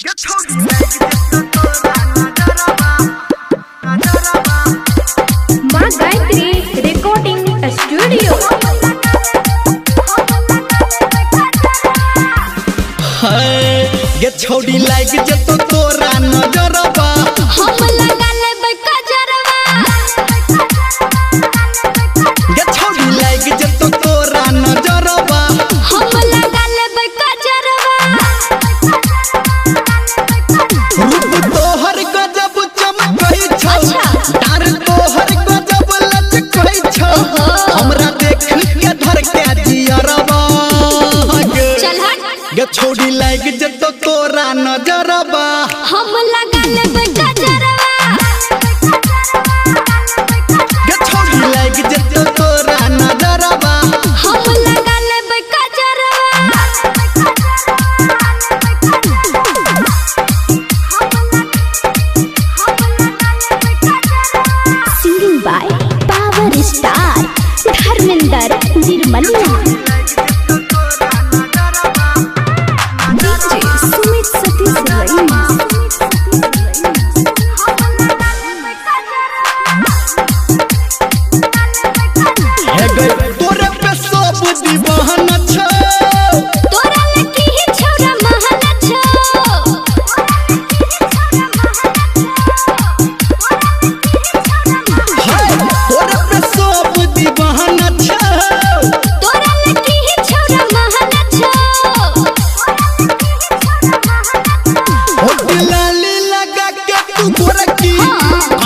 माँ Gayatri recording studio. गे छोड़ी लाइक जतो तोरा नजरबा हम लगा लेबै कजरवा। गे छोड़ी लाइक जतो तोरा नजरबा हम लगा लेबै कजरवा। रूप तोहर गजब चमकै छौ, डार तोहर गजब लचकै छौ, हमरा देख के धर के जियरबा। चल हट। गे छोड़ी लाइक जतो तोरा नजरबा हम लगा लेबै कजरवा। गे छोड़ी लाइक जतो तोरा नजरबा हम लगा लेबै कजरवा। Singing by power star Dharmendra Nirmaliya. DJ Sumit Satish Rais. हे गई तोरे पे सब दीवाना छौ, तोरा लकी ही छौरा महल छौ। तोरे पे सब दीवाना छौ, तोरा लकी ही छौरा महल छौ। होठ लाली लगा के तू गोरकी,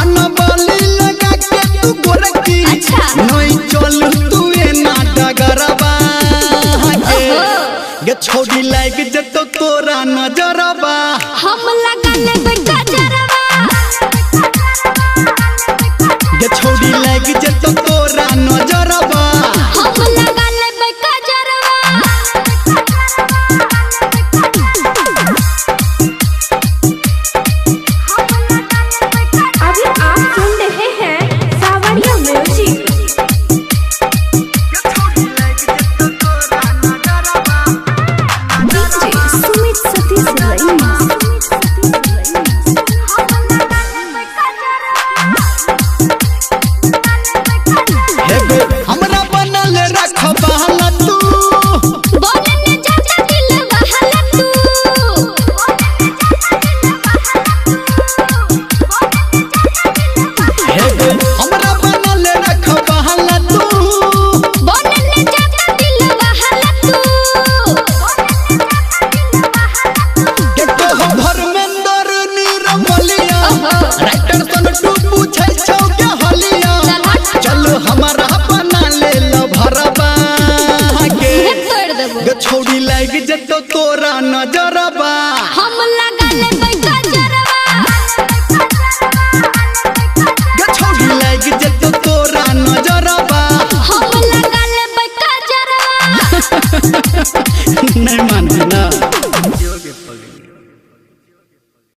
अनबाली लगा के तू गोरकी, अच्छा। नहीं चल तू एना डगरबा। गे छोड़ी लाइक जतो तोरा नजरबा हम लगा